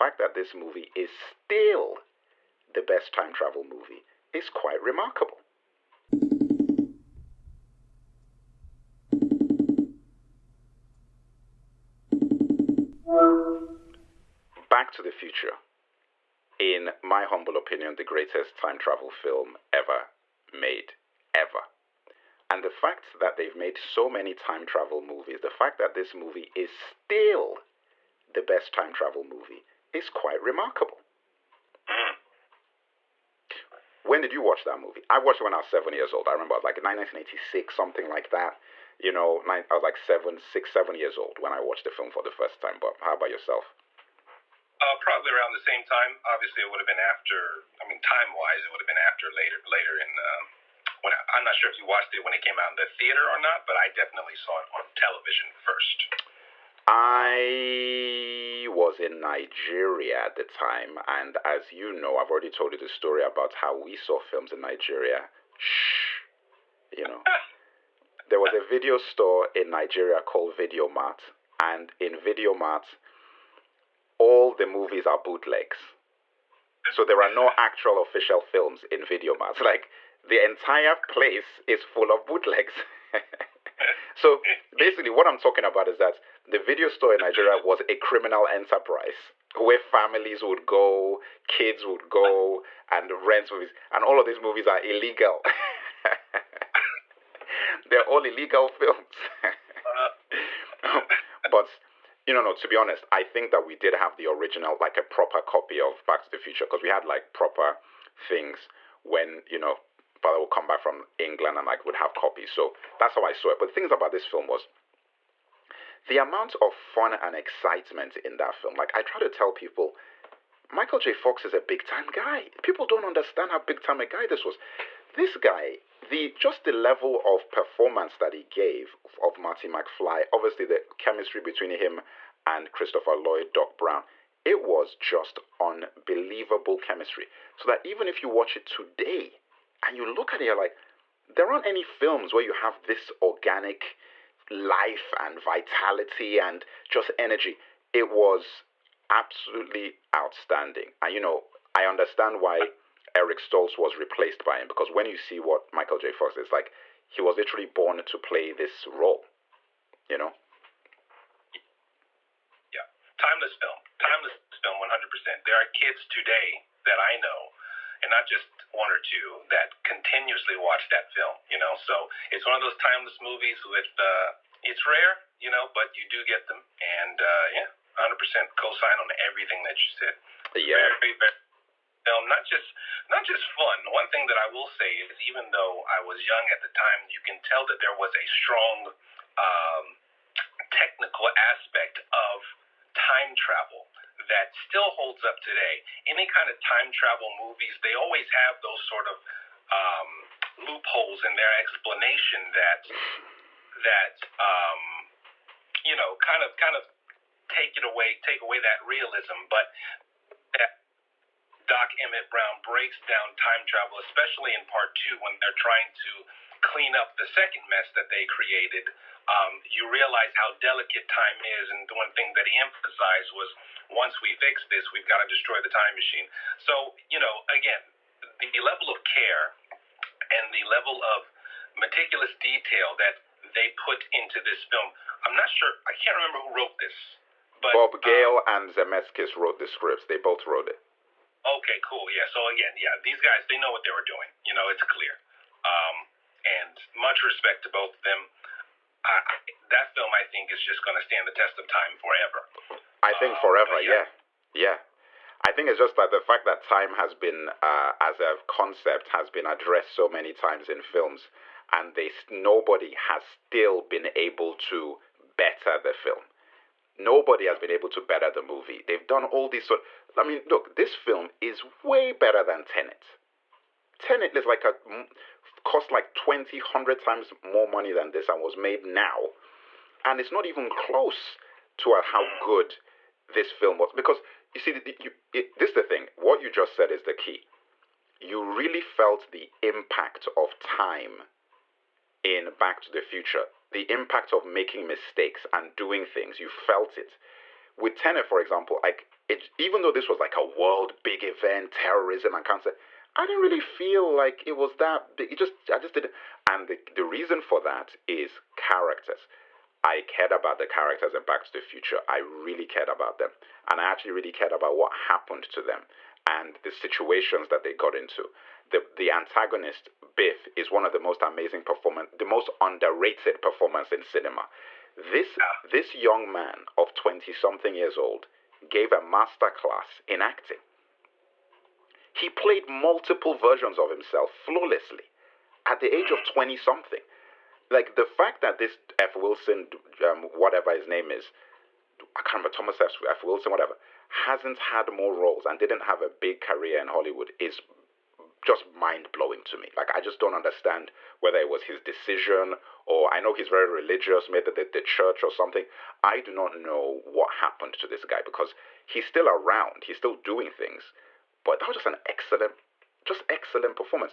fact that this movie is still the best time travel movie is quite remarkable. Back to the Future, in my humble opinion, the greatest time travel film ever made, ever. And the fact that they've made so many time travel movies, the fact that this movie is still the best time travel movie is quite remarkable. When did you watch that movie? I watched it when I was 7 years old. I remember I was like 1986, something like that. I was like 7 years old when I watched the film for the first time. But how about yourself? Probably around the same time. Obviously, it would have been after. I mean, time-wise, it would have been after later in. I'm not sure if you watched it when it came out in the theater or not, but I definitely saw it on television first. I was in Nigeria at the time, and as you know, I've already told you the story about how we saw films in Nigeria. Shh, you know. There was a video store in Nigeria called Videomart, and in Videomart, all the movies are bootlegs. So there are no actual official films in Videomart. Like, the entire place is full of bootlegs. So basically what I'm talking about is that the video store in Nigeria was a criminal enterprise where families would go, kids would go and rent movies, and all of these movies are illegal. They're all illegal films. But no, to be honest, I think that we did have the original, like a proper copy of Back to the Future, because we had like proper things when, father would come back from England and like would have copies. So that's how I saw it. But the things about this film was the amount of fun and excitement in that film. Like, I try to tell people, Michael J. Fox is a big time guy. People don't understand how big time a guy this was. This guy, just the level of performance that he gave of Marty McFly, obviously the chemistry between him and Christopher Lloyd, Doc Brown, it was just unbelievable chemistry. So that even if you watch it today and you look at it, you're like, there aren't any films where you have this organic life and vitality and just energy. It was absolutely outstanding. And I understand why Eric Stoltz was replaced by him, because when you see what Michael J. Fox is like, he was literally born to play this role, Yeah. Timeless film. Timeless film, 100%. There are kids today that I know, and not just one or two, that continuously watch that film, So it's one of those timeless movies with, it's rare, but you do get them. And, 100% co-sign on everything that you said. Yeah. Very, very film, not just fun. One thing that I will say is, even though I was young at the time, you can tell that there was a strong technical aspect of time travel that still holds up today. Any kind of time travel movies, they always have those sort of loopholes in their explanation that kind of take away that realism, but Doc Emmett Brown breaks down time travel, especially in part 2 when they're trying to clean up the second mess that they created. You realize how delicate time is, and the one thing that he emphasized was, once we fix this, we've got to destroy the time machine. So, again, the level of care and the level of meticulous detail that they put into this film, I'm not sure, I can't remember who wrote this. But Bob Gale and Zemeckis wrote the scripts. They both wrote it. Okay, cool. Yeah. So again, these guys, they know what they were doing. It's clear. And much respect to both of them. That film, I think, is just going to stand the test of time forever. I think forever. Yeah. I think it's just that the fact that time has been, as a concept, has been addressed so many times in films, and nobody has still been able to better the film. Nobody has been able to better the movie. They've done all these look, this film is way better than Tenet. Tenet is cost like 20, 100 times more money than this and was made now. And it's not even close to how good this film was. Because, you see, this is the thing. What you just said is the key. You really felt the impact of time in Back to the Future. The impact of making mistakes and doing things. You felt it. With Tenet, for example, even though this was like a world big event, terrorism and cancer, I didn't really feel like it was that big. I just didn't. And the reason for that is characters. I cared about the characters in Back to the Future. I really cared about them. And I actually really cared about what happened to them and the situations that they got into. The antagonist, Biff, is one of the most amazing the most underrated performance in cinema. This, this young man of 20 something years old gave a master class in acting. He played multiple versions of himself flawlessly at the age of 20 something. Like the fact that this F. Wilson, whatever his name is, I can't remember, Thomas F. Wilson, whatever, hasn't had more roles and didn't have a big career in Hollywood is just mind blowing to me. Like I just don't understand whether it was his decision or I know he's very religious, maybe the church or something. I do not know what happened to this guy because he's still around, he's still doing things. But that was just an excellent performance.